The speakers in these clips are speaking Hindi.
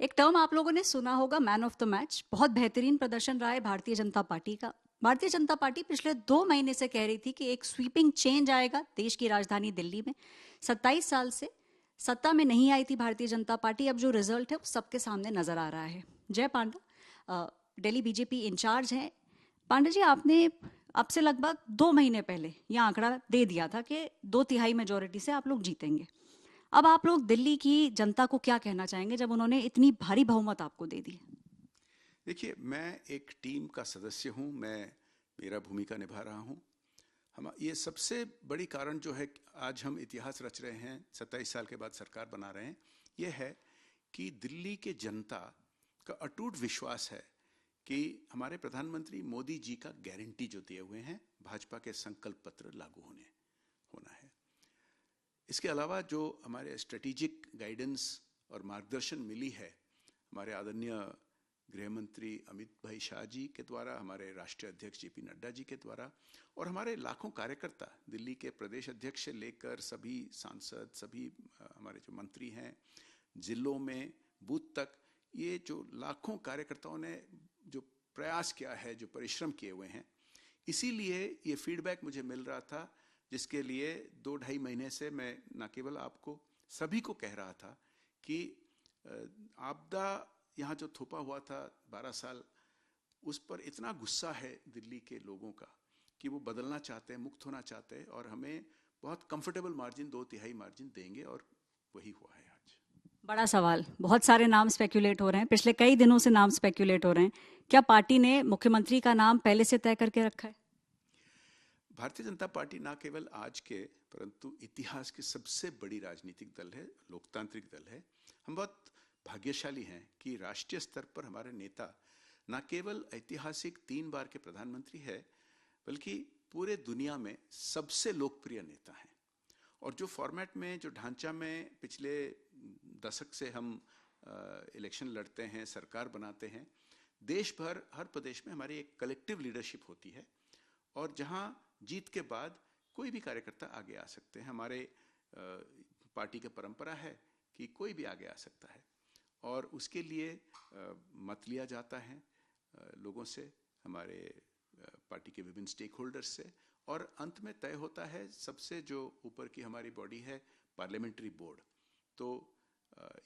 एक टर्म आप लोगों ने सुना होगा, मैन ऑफ द मैच। बहुत बेहतरीन प्रदर्शन रहा है भारतीय जनता पार्टी का। भारतीय जनता पार्टी पिछले 2 महीने से कह रही थी कि एक स्वीपिंग चेंज आएगा देश की राजधानी दिल्ली में। 27 साल से सत्ता में नहीं आई थी भारतीय जनता पार्टी। अब जो रिजल्ट है वो सबके सामने नजर आ रहा है। जय पांडा दिल्ली बीजेपी इंचार्ज हैं। पांडा जी, आपने अब से लगभग 2 महीने पहले यह आंकड़ा दे दिया था कि 2/3 मेजोरिटी से आप लोग जीतेंगे। अब आप लोग दिल्ली की जनता को क्या कहना चाहेंगे जब उन्होंने इतनी भारी बहुमत आपको दे दी? देखिए, मैं एक टीम का सदस्य हूँ। मैं मेरा भूमिका निभा रहा हूँ। हम ये सबसे बड़ी कारण जो है आज हम इतिहास रच रहे हैं, 27 साल के बाद सरकार बना रहे हैं, ये है कि दिल्ली के जनता का अटूट विश्वास है कि हमारे प्रधानमंत्री मोदी जी का गारंटी जो दिए हुए हैं, भाजपा के संकल्प पत्र लागू होना है। इसके अलावा जो हमारे स्ट्रेटेजिक गाइडेंस और मार्गदर्शन मिली है हमारे आदरणीय गृह मंत्री अमित भाई शाह जी के द्वारा, हमारे राष्ट्रीय अध्यक्ष जेपी नड्डा जी के द्वारा, और हमारे लाखों कार्यकर्ता, दिल्ली के प्रदेश अध्यक्ष से लेकर सभी सांसद, सभी हमारे जो मंत्री हैं, जिलों में बूथ तक, ये जो लाखों कार्यकर्ताओं ने जो प्रयास किया है, जो परिश्रम किए हुए हैं, इसीलिए ये फीडबैक मुझे मिल रहा था, जिसके लिए 2-2.5 महीने से मैं न केवल आपको, सभी को कह रहा था कि आपदा यहाँ जो थोपा हुआ था 12 साल, उस पर इतना गुस्सा है दिल्ली के लोगों का कि वो बदलना चाहते हैं, मुक्त होना चाहते हैं, और हमें बहुत कंफर्टेबल मार्जिन, 2/3 मार्जिन देंगे, और वही हुआ है आज। बड़ा सवाल, बहुत सारे नाम स्पेक्यूलेट हो रहे हैं, पिछले कई दिनों से नाम स्पेक्यूलेट हो रहे हैं। क्या पार्टी ने मुख्यमंत्री का नाम पहले से तय करके रखा है? भारतीय जनता पार्टी न केवल आज के परंतु इतिहास की सबसे बड़ी राजनीतिक दल है, लोकतांत्रिक दल है। हम बहुत भाग्यशाली हैं कि राष्ट्रीय स्तर पर हमारे नेता न केवल ऐतिहासिक 3 बार के प्रधानमंत्री है, बल्कि पूरे दुनिया में सबसे लोकप्रिय नेता हैं। और जो फॉर्मेट में, जो ढांचा में पिछले दशक से हम इलेक्शन लड़ते हैं, सरकार बनाते हैं, देश भर हर प्रदेश में हमारी एक कलेक्टिव लीडरशिप होती है, और जहां जीत के बाद कोई भी कार्यकर्ता आगे आ सकते हैं। हमारे पार्टी की परंपरा है कि कोई भी आगे आ सकता है, और उसके लिए मत लिया जाता है लोगों से, हमारे पार्टी के विभिन्न स्टेक होल्डर्स से, और अंत में तय होता है सबसे जो ऊपर की हमारी बॉडी है, पार्लियामेंट्री बोर्ड। तो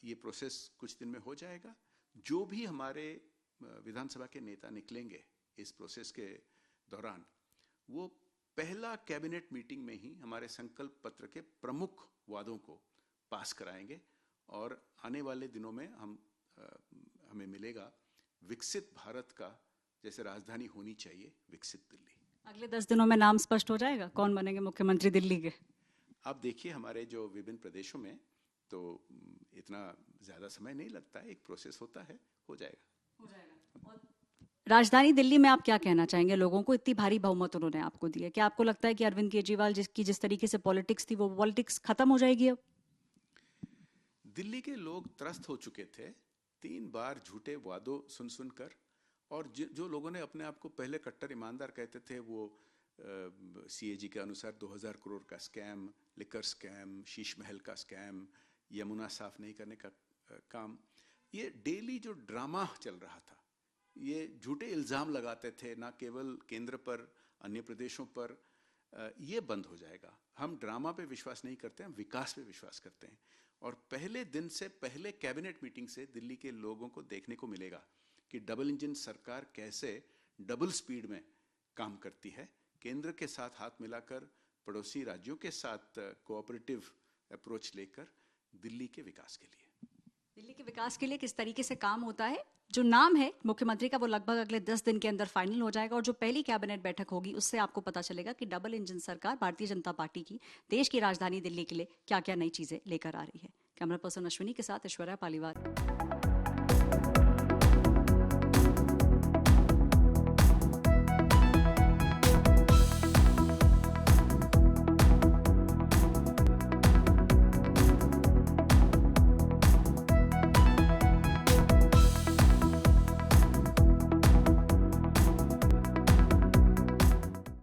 ये प्रोसेस कुछ दिन में हो जाएगा। जो भी हमारे विधानसभा के नेता निकलेंगे इस प्रोसेस के दौरान, वो पहला कैबिनेट मीटिंग में ही हमारे संकल्प पत्र के प्रमुख वादों को पास कराएंगे, और आने वाले दिनों में हमें मिलेगा विकसित भारत का, जैसे राजधानी होनी चाहिए, विकसित दिल्ली। अगले 10 दिनों में नाम स्पष्ट हो जाएगा कौन बनेंगे मुख्यमंत्री दिल्ली के? आप देखिए, हमारे जो विभिन्न प्रदेशों में तो इतना ज्यादा समय नहीं लगता है, एक प्रोसेस होता है, हो जाएगा। और राजधानी दिल्ली में आप क्या कहना चाहेंगे लोगों को? इतनी भारी बहुमत उन्होंने आपको दी है, क्या आपको लगता है कि अरविंद केजरीवाल जिस तरीके से पॉलिटिक्स थी, वो पॉलिटिक्स खत्म हो जाएगी अब? दिल्ली के लोग त्रस्त हो चुके थे 3 बार झूठे वादों सुन सुनकर, और जो लोगों ने अपने आप को पहले कट्टर ईमानदार कहते थे, वो सीएजी के अनुसार 2000 करोड़ का scam, liquor scam, Sheesh Mahal का स्कैम, यमुना साफ नहीं करने का काम, ये डेली जो ड्रामा चल रहा था, ये झूठे इल्जाम लगाते थे, ना केवल केंद्र पर, अन्य प्रदेशों पर, ये बंद हो जाएगा। हम ड्रामा पे विश्वास नहीं करते, हम विकास पे विश्वास करते हैं। और पहले दिन से, पहले कैबिनेट मीटिंग से दिल्ली के लोगों को देखने को मिलेगा कि डबल इंजन सरकार कैसे डबल स्पीड में काम करती है, केंद्र के साथ हाथ मिलाकर, पड़ोसी राज्यों के साथ कोऑपरेटिव अप्रोच लेकर दिल्ली के विकास के लिए। दिल्ली के विकास के लिए किस तरीके से काम होता है? जो नाम है मुख्यमंत्री का, वो लगभग अगले 10 दिन के अंदर फाइनल हो जाएगा, और जो पहली कैबिनेट बैठक होगी उससे आपको पता चलेगा कि डबल इंजन सरकार भारतीय जनता पार्टी की देश की राजधानी दिल्ली के लिए क्या क्या नई चीजें लेकर आ रही है। कैमरा पर्सन अश्विनी के साथ ऐश्वर्या पालीवाल।